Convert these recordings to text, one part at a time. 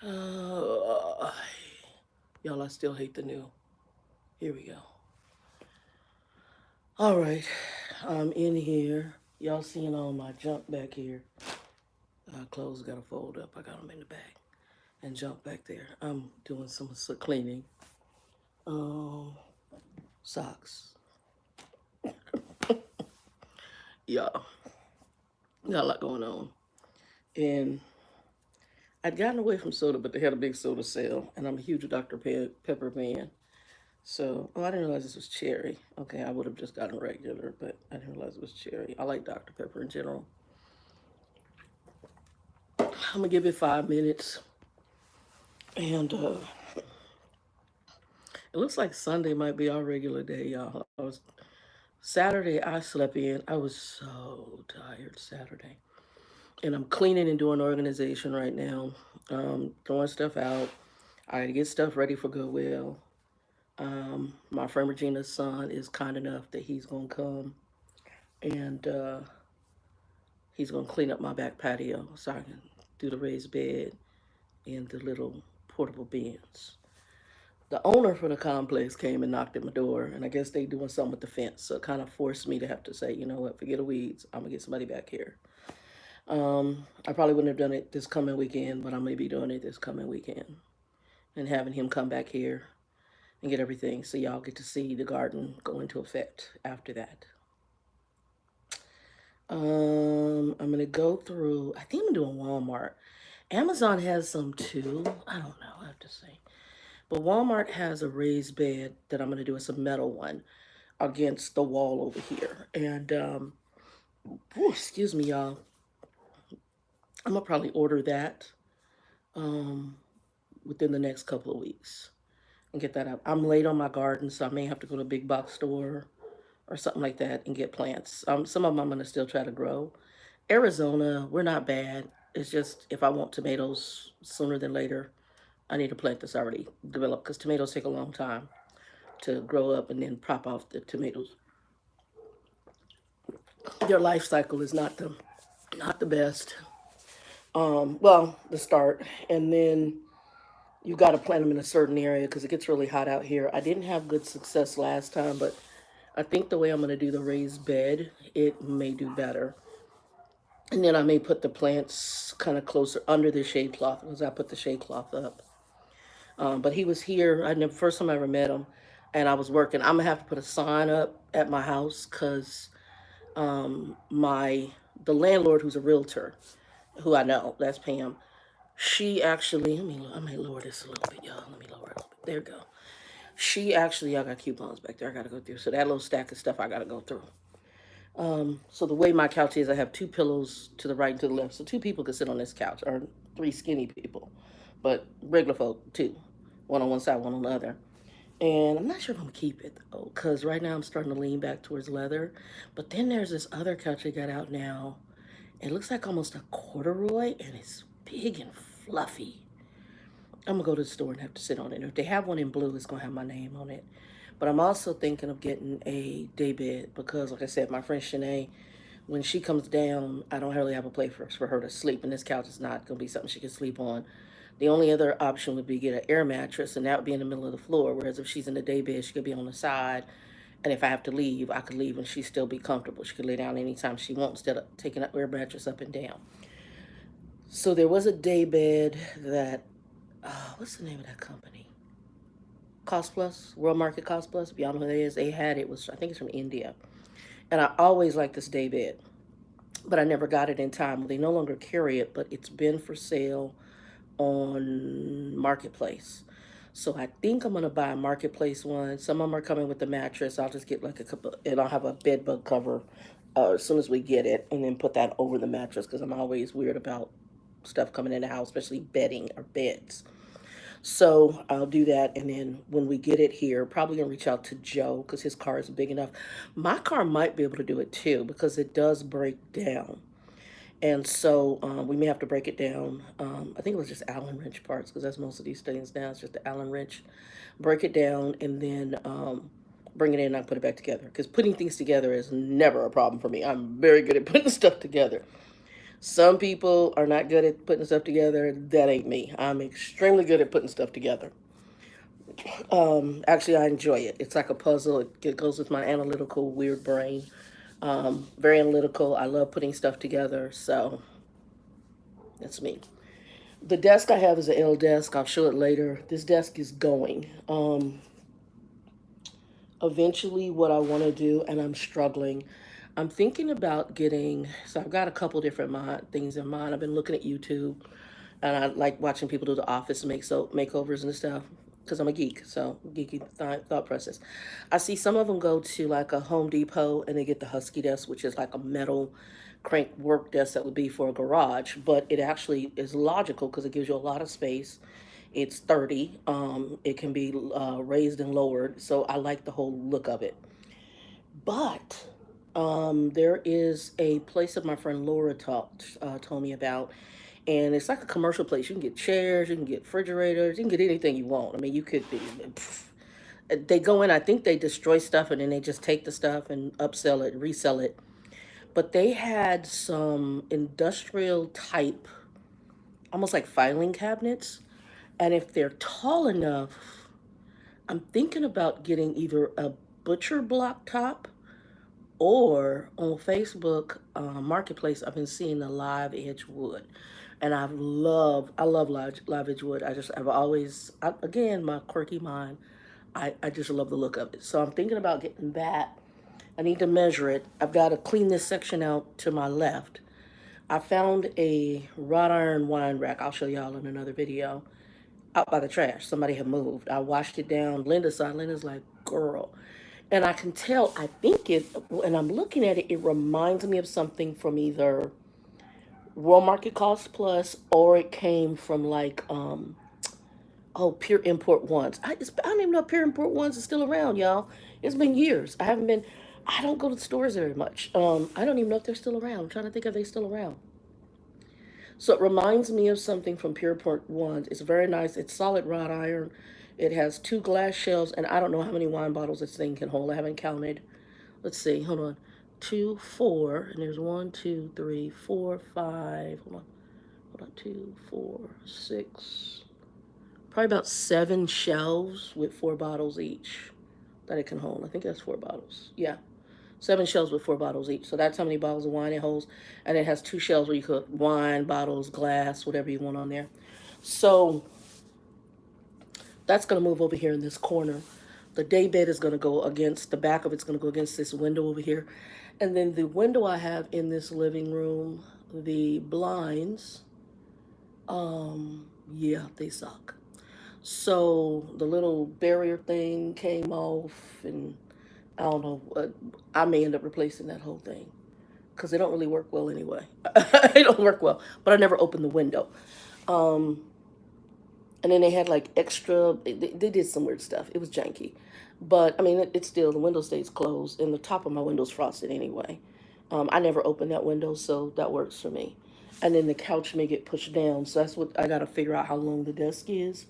Uh, y'all, I still hate the new. Here we go. All right, I'm in here. Y'all seeing all my junk back here. Clothes got to fold up. I got them in the bag and junk back there. I'm doing some cleaning. Um, Socks. Y'all, got a lot going on. And I'd gotten away from soda, but they had a big soda sale, and I'm a huge Pepper fan. So, oh, I didn't realize this was cherry. Okay, I would have just gotten regular, but I didn't realize it was cherry. I like Dr. Pepper in general. I'm gonna give it 5 minutes, and it looks like Sunday might be our regular day, y'all. Saturday. I slept in. I was so tired Saturday, and I'm cleaning and doing organization right now. Throwing stuff out. I gotta get stuff ready for Goodwill. My friend Regina's son is kind enough that he's gonna come and he's gonna clean up my back patio so I can do the raised bed and the little portable bins. The owner for the complex came and knocked at my door, and I guess they doing something with the fence, so it kind of forced me to have to say, you know what, forget the weeds. I'm gonna get somebody back here. I probably wouldn't have done it this coming weekend, but I may be doing it this coming weekend and having him come back here and get everything so y'all get to see the garden go into effect after that. I'm gonna go through. I think I'm doing Walmart. Amazon has some too. I don't know. I have to say, but Walmart has a raised bed that I'm gonna do. It's a metal one against the wall over here, and excuse me, y'all. I'm gonna probably order that um, within the next couple of weeks and get that up. I'm late on my garden, so I may have to go to a big box store or something like that and get plants. Some of them I'm gonna still try to grow. Arizona, we're not bad. It's just if I want tomatoes sooner than later, I need a plant that's already developed because tomatoes take a long time to grow up and then pop off the tomatoes. Their life cycle is not the best. Well, the start, and then you got to plant them in a certain area because it gets really hot out here. I didn't have good success last time, but I think the way I'm going to do the raised bed, it may do better. And then I may put the plants kind of closer under the shade cloth as I put the shade cloth up. But he was here. I never first time I ever met him, and I was working. I'm gonna have to put a sign up at my house because my the landlord, who's a realtor, who I know, that's Pam. She actually, I may lower this a little bit, y'all. Let me lower it a little bit. There we go. She actually, I got coupons back there. I gotta go through. So that little stack of stuff I gotta go through. So the way my couch is, I have two pillows to the right and to the left, so two people can sit on this couch, or three skinny people, but regular folk two, one on one side, one on the other. And I'm not sure if I'm gonna keep it though, because right now I'm starting to lean back towards leather. But then there's this other couch I got out now. It looks like almost a corduroy, and it's big and fluffy. I'm gonna go to the store and have to sit on it. If they have one in blue, it's gonna have my name on it. But I'm also thinking of getting a day bed because, like I said, my friend Shanae, when she comes down, I don't really have a place for her to sleep, and this couch is not going to be something she can sleep on. The only other option would be get an air mattress, and that would be in the middle of the floor. Whereas if she's in the day bed, she could be on the side, and if I have to leave, I could leave and she still be comfortable. She could lay down anytime she wants instead of taking that air mattress up and down. So there was a day bed that, what's the name of that company? Cost Plus, World Market Cost Plus. If y'all know who that is, they had it. Was I think it's from India, and I always liked this day bed, but I never got it in time. Well, they no longer carry it, but it's been for sale on Marketplace. So I think I'm gonna buy a Marketplace one. Some of them are coming with the mattress. I'll just get like a couple, and I'll have a bed bug cover as soon as we get it, and then put that over the mattress because I'm always weird about stuff coming in the house, especially bedding or beds. So I'll do that, and then when we get it here, probably gonna reach out to Joe because his car is big enough. My car might be able to do it too because it does break down. And so we may have to break it down. I think it was just Allen wrench parts because that's most of these things now. It's just the Allen wrench. Break it down and then bring it in and I put it back together. Because putting things together is never a problem for me. I'm very good at putting stuff together. Some people are not good at putting stuff together. That ain't me. I'm extremely good at putting stuff together. Actually, I enjoy it. It's like a puzzle. It goes with my analytical, weird brain. Very analytical. I love putting stuff together. So that's me. The desk I have is an L desk. I'll show it later. This desk is going. Eventually, what I want to do, and I'm struggling. I'm thinking about getting. So I've got a couple different things in mind. I've been looking at YouTube, and I like watching people do the office makeovers and stuff because I'm a geek. So geeky thought process. I see some of them go to like a Home Depot and they get the Husky desk, which is like a metal crank work desk that would be for a garage, but it actually is logical because it gives you a lot of space. It's 30. It can be raised and lowered, so I like the whole look of it. But there is a place that my friend Laura told me about, and it's like a commercial place. You can get chairs, you can get refrigerators, you can get anything you want. I mean, you could be. They go in. I think they destroy stuff, and then they just take the stuff and upsell it, resell it. But they had some industrial type, almost like filing cabinets, and if they're tall enough, I'm thinking about getting either a butcher block top or on Facebook Marketplace. I've been seeing the live edge wood, and I love live edge wood. I've always, again, my quirky mind. I just love the look of it. So I'm thinking about getting that. I need to measure it. I've got to clean this section out to my left. I found a wrought iron wine rack. I'll show y'all in another video out by the trash. Somebody had moved. I washed it down. Linda saw it. Linda's like, girl. And I can tell, I think it, and I'm looking at it, it reminds me of something from either World Market Cost Plus or it came from like, Pure Import Ones. I don't even know if Pure Import Ones is still around, y'all. It's been years. I don't go to the stores very much. I don't even know if they're still around. I'm trying to think if they're still around. So it reminds me of something from Pure Import Ones. It's very nice. It's solid wrought iron. It has two glass shelves, and I don't know how many wine bottles this thing can hold. I haven't counted. Let's see. Hold on. Two, four, and there's one, two, three, four, five. Hold on. Two, four, six. Probably about seven shelves with four bottles each that it can hold. I think that's four bottles. Yeah. Seven shelves with four bottles each. So that's how many bottles of wine it holds. And it has two shelves where you could wine, bottles, glass, whatever you want on there. So that's going to move over here in this corner. The day bed is going to go against the back of it's going to go against this window over here. And then the window I have in this living room, the blinds, yeah, they suck. So the little barrier thing came off, and I don't know. I may end up replacing that whole thing because they don't really work well anyway. They don't work well, but I never opened the window. Um, and then they had like extra. They did some weird stuff. It was janky, but I mean, it's still the window stays closed, and the top of my window's frosted anyway. I never opened that window, so that works for me. And then the couch may get pushed down, so that's what I got to figure out how long the desk is.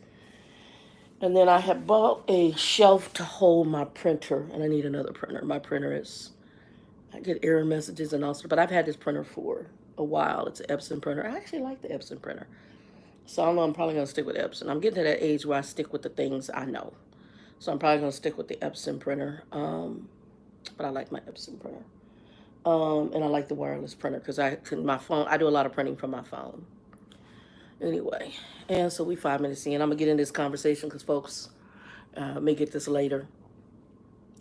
And then I have bought a shelf to hold my printer, and I need another printer. My printer is, I get error messages and all sorts, but I've had this printer for a while. It's an Epson printer. I actually like the Epson printer. So I know I'm probably going to stick with Epson. I'm getting to that age where I stick with the things I know. So I'm probably going to stick with the Epson printer. But I like my Epson printer. And I like the wireless printer because my phone, I do a lot of printing from my phone. Anyway, and so we 5 minutes in. I'm going to get in this conversation because folks may get this later.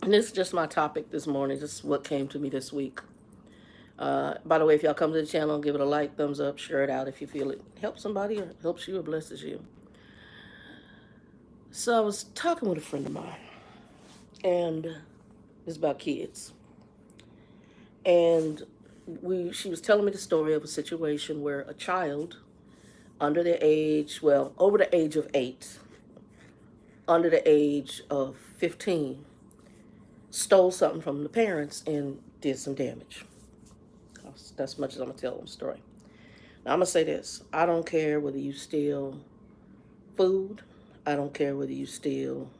And this is just my topic this morning, just what came to me this week. By the way, if y'all come to the channel, give it a like, thumbs up, share it out if you feel it helps somebody or helps you or blesses you. So I was talking with a friend of mine, and it's about kids. And she was telling me the story of a situation where a child under the age, well, over the age of 8, under the age of 15, stole something from the parents and did some damage. That's as much as I'm going to tell them the story. Now, I'm going to say this. I don't care whether you steal food. I don't care whether you steal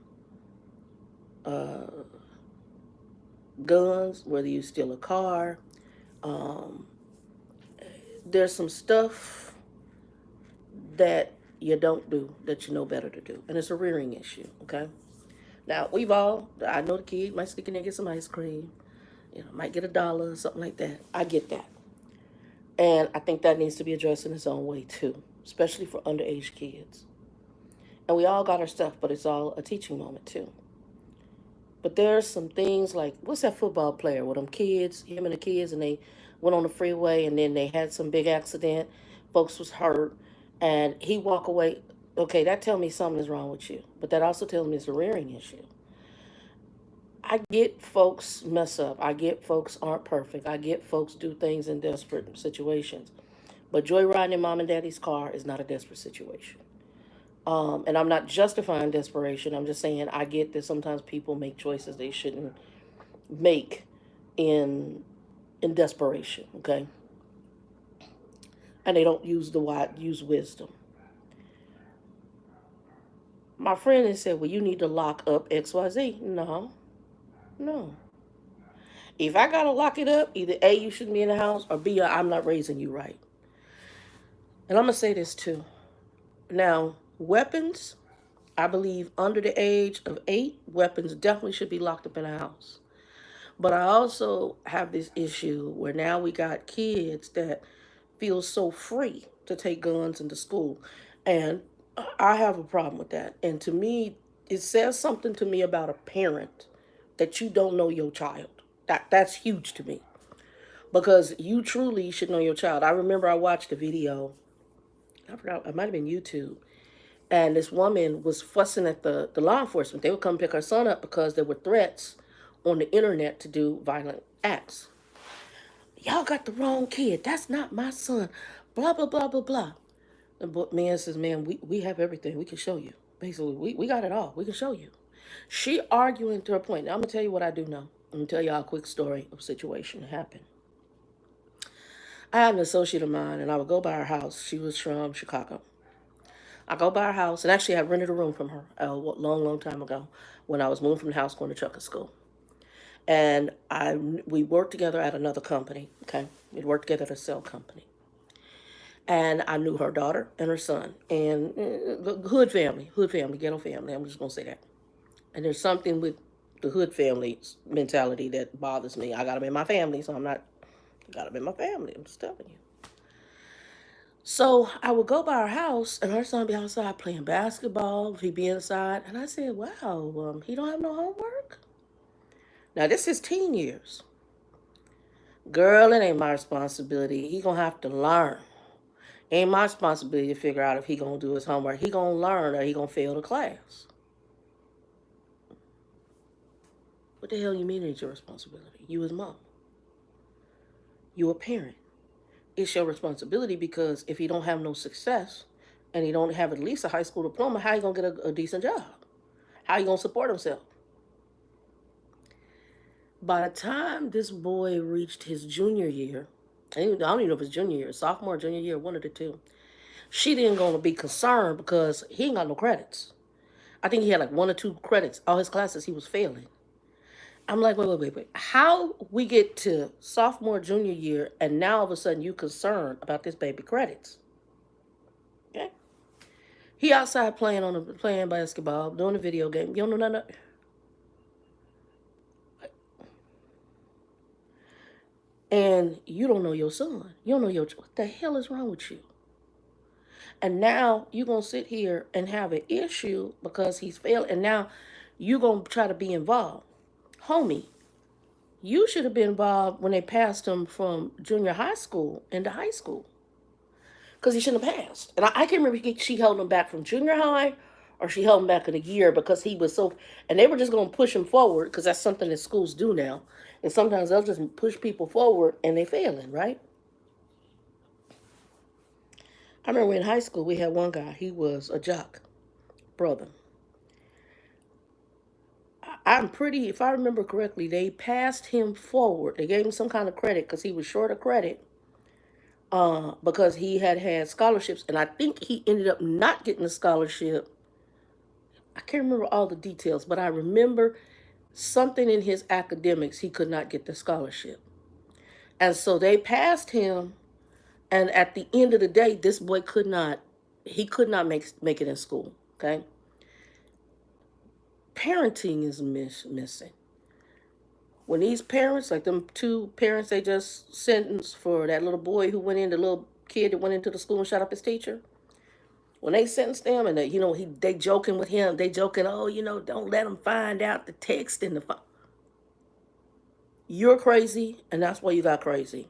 guns, whether you steal a car. Um, there's some stuff that you don't do that you know better to do. And it's a rearing issue, okay? Now, I know the kid might sneak in there and get some ice cream, might get $1 or something like that. I get that. And I think that needs to be addressed in its own way, too, especially for underage kids. And we all got our stuff, but it's all a teaching moment, too. But there's some things like, what's that football player with them kids, him and the kids, and they went on the freeway and then they had some big accident. Folks was hurt and he walk away. Okay, that tell me something is wrong with you. But that also tells me it's a rearing issue. I get folks mess up. I get folks aren't perfect. I get folks do things in desperate situations. But joyriding in mom and daddy's car is not a desperate situation. And I'm not justifying desperation. I'm just saying I get that sometimes people make choices they shouldn't make in desperation, okay? And they don't use wisdom. My friend has said, well, you need to lock up XYZ. No. If I gotta lock it up, either A, you shouldn't be in the house, or B, I'm not raising you right. And I'm gonna say this too. Now, weapons, I believe under the age of 8, weapons definitely should be locked up in a house. But I also have this issue where now we got kids that feel so free to take guns into school. And I have a problem with that. And to me, it says something to me about a parent that you don't know your child. That's huge to me. Because you truly should know your child. I remember I watched a video, I forgot, it might have been YouTube. And this woman was fussing at the law enforcement. They would come pick her son up because there were threats on the internet to do violent acts. Y'all got the wrong kid. That's not my son. Blah, blah, blah, blah, blah. The man says, man, we have everything. We can show you. Basically, we got it all. We can show you. She arguing to her point. Now, I'm going to tell you what I do know. I'm going to tell y'all a quick story of a situation that happened. I had an associate of mine, and I would go by her house. She was from Chicago. I go by her house, and actually I rented a room from her a long time ago when I was moving from the house going to trucker school. And we worked together at another company, okay? We worked together at a cell company. And I knew her daughter and her son. And the hood family, ghetto family, I'm just going to say that. And there's something with the hood family mentality that bothers me. I got them in my family, so I got them in my family, I'm just telling you. So I would go by her house, and her son be outside playing basketball. He'd be inside. And I said, wow, he don't have no homework? Now, this is teen years. Girl, it ain't my responsibility. He gonna have to learn. Ain't my responsibility to figure out if he gonna do his homework. He gonna learn or he gonna fail the class. What the hell you mean it's your responsibility? You his mom. You a parent. It's your responsibility because if he don't have no success and he don't have at least a high school diploma, how you gonna get a decent job? How you gonna support himself? By the time this boy reached his junior year, I don't even know if it's junior year, sophomore, junior year, one of the two, she didn't gonna be concerned because he ain't got no credits. I think he had like 1 or 2 credits. All his classes he was failing. I'm like, wait. How we get to sophomore, junior year, and now all of a sudden you concerned about this baby credits? Okay. He outside playing basketball, doing a video game. You don't know nothing. And you don't know your son. You don't know what the hell is wrong with you? And now you're going to sit here and have an issue because he's failed. And now you're going to try to be involved. Homie, you should have been involved when they passed him from junior high school into high school. Because he shouldn't have passed. And I can't remember if she held him back from junior high or she held him back in a year because he was so... And they were just going to push him forward because that's something that schools do now. And sometimes they'll just push people forward and they're failing, right? I remember in high school, we had one guy. He was a jock, brother. If I remember correctly, they passed him forward. They gave him some kind of credit because he was short of credit because he had scholarships. And I think he ended up not getting a scholarship. I can't remember all the details, but I remember something in his academics, he could not get the scholarship. And so they passed him And at the end of the day, this boy he could not make it in school. Okay, parenting is missing. When these parents, like them two parents they just sentenced for that little boy who went in, the little kid that went into the school and shot up his teacher, when they sentenced them and they joking with him, they joking, oh, don't let him find out the text and the you're crazy, and that's why you got crazy.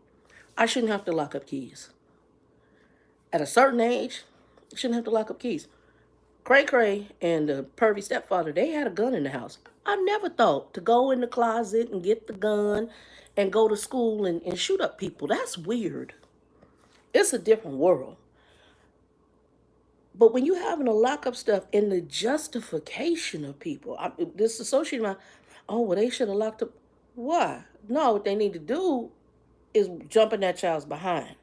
I shouldn't have to lock up keys. At a certain age, you shouldn't have to lock up keys. Cray Cray and the pervy stepfather, they had a gun in the house. I never thought to go in the closet and get the gun and go to school and shoot up people. That's weird. It's a different world. But when you having to lock up stuff in the justification of people, this associated my, oh, well, they should have locked up. Why? No, what they need to do is jump in that child's behind.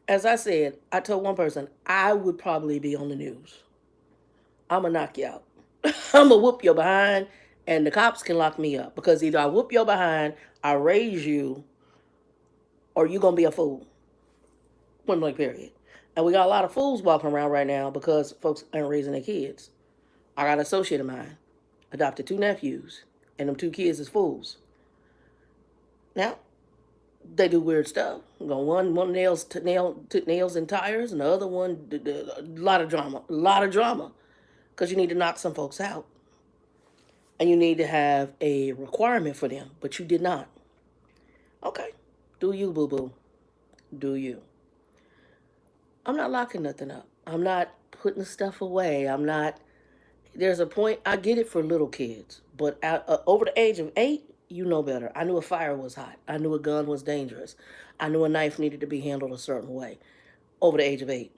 As I said, I told one person, I would probably be on the news. I'm going to knock you out. I'm going to whoop your behind, and the cops can lock me up. Because either I whoop your behind, I raise you, or you're going to be a fool. Point blank, period. And we got a lot of fools walking around right now because folks aren't raising their kids. I got an associate of mine, adopted two nephews, and them two kids is fools. Now, they do weird stuff. One took nails and tires, and the other one a lot of drama, because you need to knock some folks out, and you need to have a requirement for them, but you did not. Okay, do you, boo boo? Do you? I'm not locking nothing up. I'm not putting stuff away. I'm not. There's a point. I get it for little kids, but over the age of 8, you know better. I knew a fire was hot. I knew a gun was dangerous. I knew a knife needed to be handled a certain way. Over the age of 8,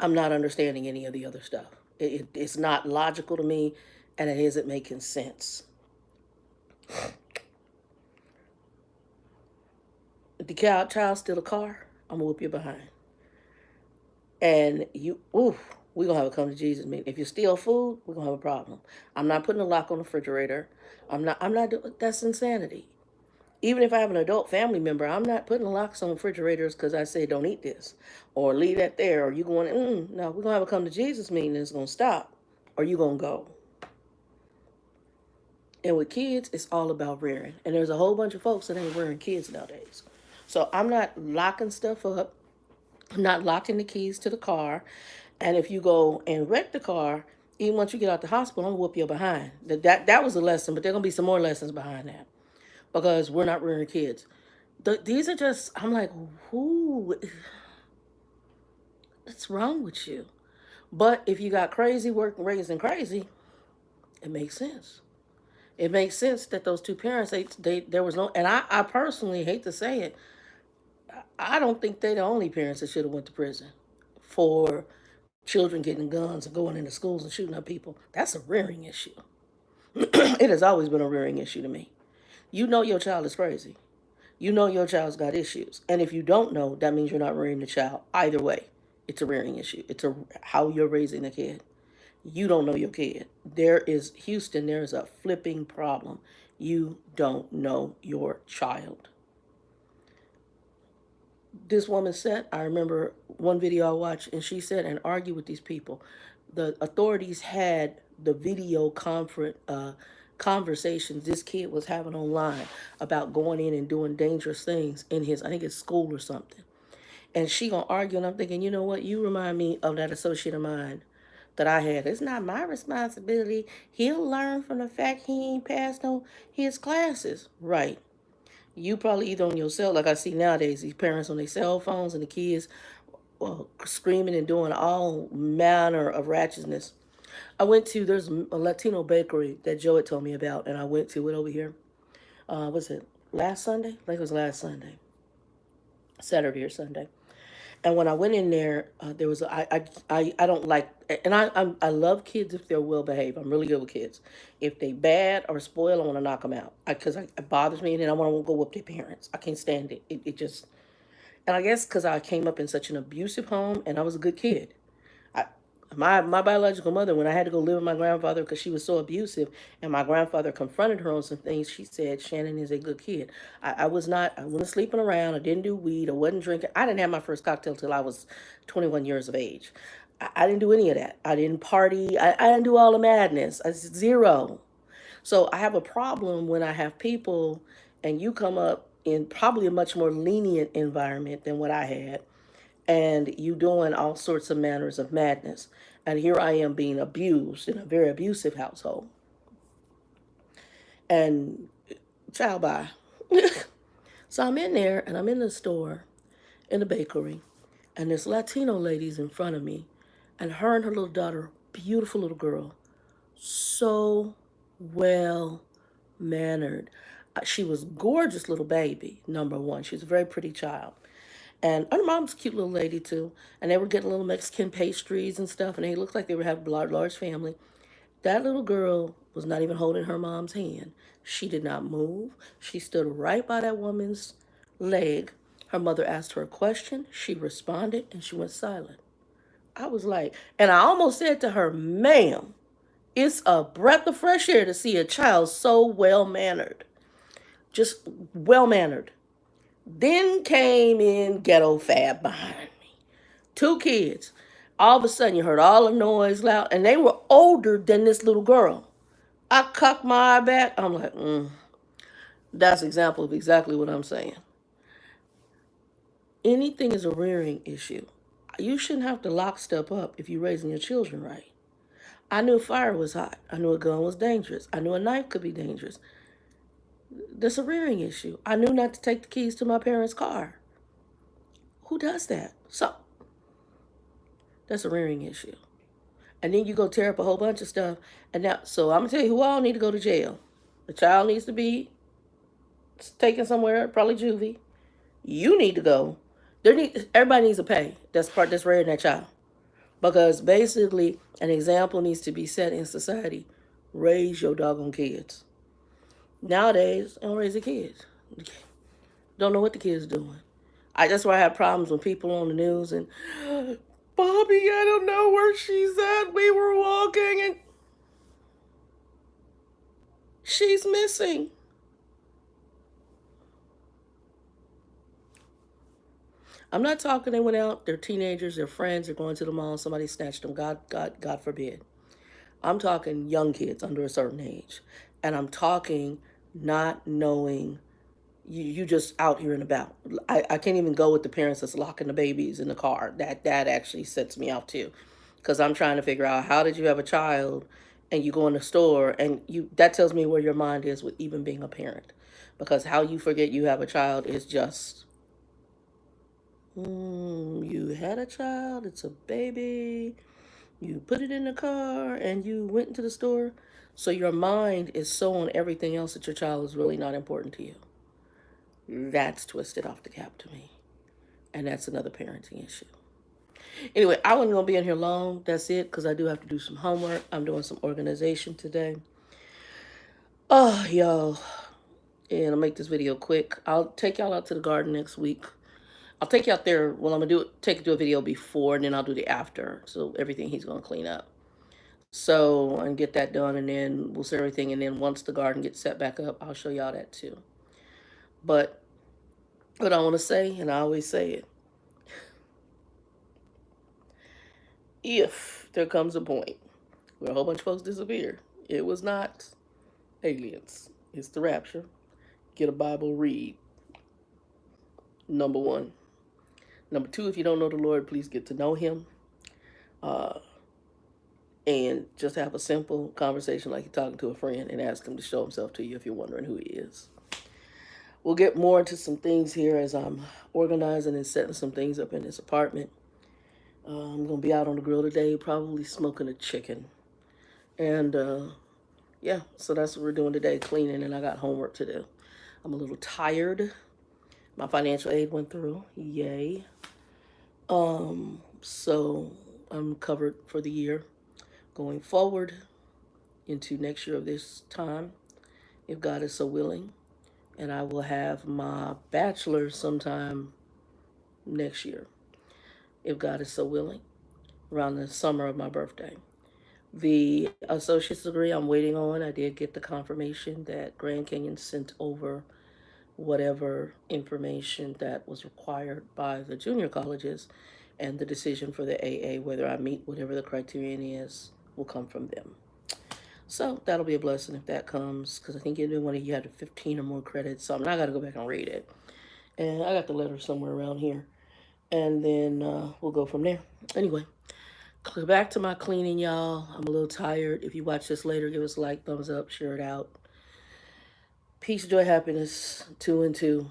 I'm not understanding any of the other stuff. It's not logical to me, and it isn't making sense. If the child steal a car, I'm gonna whoop you behind. And we're gonna have a come to Jesus meeting. If you steal food, we're gonna have a problem. I'm not putting a lock on the refrigerator. I'm not that's insanity. Even if I have an adult family member, I'm not putting locks on refrigerators because I say don't eat this or leave that there, or you going, no, we're gonna have a come to Jesus meeting and it's gonna stop, or you gonna go. And with kids, it's all about rearing. And there's a whole bunch of folks that ain't rearing kids nowadays. So I'm not locking stuff up. I'm not locking the keys to the car. And if you go and wreck the car, even once you get out the hospital, I'm gonna whoop you behind. That was a lesson, but there are gonna be some more lessons behind that. Because we're not rearing kids. These are just, I'm like, what's wrong with you? But if you got crazy work raising crazy, it makes sense. It makes sense that those two parents, there was no, and I personally hate to say it, I don't think they're the only parents that should have went to prison for children getting guns and going into schools and shooting up people. That's a rearing issue. It has always been a rearing issue to me. You know your child is crazy. You know your child's got issues. And if you don't know, that means you're not rearing the child. Either way, it's a rearing issue. It's how you're raising a kid. You don't know your kid. Houston, there is a flipping problem. You don't know your child. This woman said, I remember one video I watched, and she said, and argue with these people. The authorities had the video conversations this kid was having online about going in and doing dangerous things in I think it's school or something. And she gonna argue, and I'm thinking, you know what? You remind me of that associate of mine that I had. It's not my responsibility. He'll learn from the fact he ain't passed on his classes. Right. You probably either on your cell, like I see nowadays, these parents on their cell phones and the kids screaming and doing all manner of ratchetness. There's a Latino bakery that Joe had told me about, and I went to it over here. Was it last Sunday? I think it was last Sunday. Saturday or Sunday. And when I went in there, there was I don't like, and I love kids if they're well behaved. I'm really good with kids. If they bad or spoil, I want to knock them out because it bothers me, and then I want to go whoop their parents. I can't stand it. It just, and I guess because I came up in such an abusive home, and I was a good kid. I My biological mother, when I had to go live with my grandfather because she was so abusive, and my grandfather confronted her on some things, she said, Shannon is a good kid. I wasn't sleeping around. I didn't do weed. I wasn't drinking. I didn't have my first cocktail till I was 21 years of age. I didn't do any of that. I didn't party. I didn't do all the madness. Zero. So I have a problem when I have people and you come up in probably a much more lenient environment than what I had, and you doing all sorts of manners of madness. And here I am being abused in a very abusive household. And child bye. So I'm in there and I'm in the store, in the bakery, and this Latino lady's in front of me, and her and her little daughter, beautiful little girl, so well mannered. She was gorgeous little baby, number one. She was a very pretty child. And her mom's a cute little lady too. And they were getting little Mexican pastries and stuff, and they looked like they were having a large family. That little girl was not even holding her mom's hand. She did not move. She stood right by that woman's leg. Her mother asked her a question. She responded, and she went silent. I was like, and I almost said to her, ma'am, it's a breath of fresh air to see a child so well mannered. Just well mannered. Then came in ghetto fab behind me. Two kids. All of a sudden, you heard all the noise loud, and they were older than this little girl. I cocked my eye back. I'm like, that's an example of exactly what I'm saying. Anything is a rearing issue. You shouldn't have to lock step up if you're raising your children right. I knew fire was hot. I knew a gun was dangerous. I knew a knife could be dangerous. That's a rearing issue. I knew not to take the keys to my parents' car. Who does that? So that's a rearing issue. And then you go tear up a whole bunch of stuff. And now, so I'm gonna tell you who all need to go to jail. The child needs to be taken somewhere, probably juvie. You need to go. Everybody needs to pay. That's rearing that child. Because basically an example needs to be set in society. Raise your doggone kids. Nowadays, they don't raise the kids. Don't know what the kids doing. That's why I have problems when people on the news and Bobby, I don't know where she's at. We were walking and she's missing. I'm not talking they went out, they're teenagers, they're friends, they're going to the mall, somebody snatched them. God forbid. I'm talking young kids under a certain age. And I'm talking not knowing you just out here and about. I can't even go with the parents that's locking the babies in the car. That actually sets me off too. Because I'm trying to figure out how did you have a child and you go in the store and you that tells me where your mind is with even being a parent. Because how you forget you have a child is just you had a child, it's a baby, you put it in the car and you went into the store. So your mind is so on everything else that your child is really not important to you. That's twisted off the cap to me. And that's another parenting issue. Anyway, I wasn't going to be in here long. That's it, because I do have to do some homework. I'm doing some organization today. Oh, y'all. And I'll make this video quick. I'll take y'all out to the garden next week. I'll take you out there. Well, I'm going to do a video before, and then I'll do the after. So everything he's going to clean up. So, and get that done, and then we'll set everything. And then once the garden gets set back up, I'll show y'all that too. But what I want to say, and I always say it, if there comes a point where a whole bunch of folks disappear, it was not aliens. It's the rapture. Get a Bible, read. Number one. Number two, if you don't know the Lord, please get to know him. And just have a simple conversation like you're talking to a friend and ask him to show himself to you if you're wondering who he is. We'll get more into some things here as I'm organizing and setting some things up in this apartment. I'm going to be out on the grill today, probably smoking a chicken. And yeah, so that's what we're doing today, cleaning, and I got homework to do. I'm a little tired. My financial aid went through. Yay. So I'm covered for the year. Going forward into next year of this time, if God is so willing, and I will have my bachelor's sometime next year, if God is so willing. around the summer of my birthday. The associate's degree I'm waiting on. I did get the confirmation that Grand Canyon sent over whatever information that was required by the junior colleges, and the decision for the AA, whether I meet whatever the criterion is, will come from them. So that'll be a blessing if that comes, because I think you one of you had 15 or more credits. So I'm not gonna go back and read it. And I got the letter somewhere around here, and then we'll go from there. Anyway, back to my cleaning, y'all. I'm a little tired. If you watch this later, give us a like, thumbs up, share it out. Peace, joy, happiness, 2 and 2.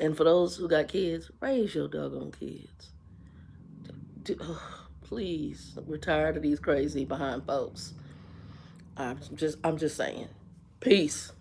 And for those who got kids, raise your doggone kids. Please, we're tired of these crazy behind folks. I'm just saying. Peace.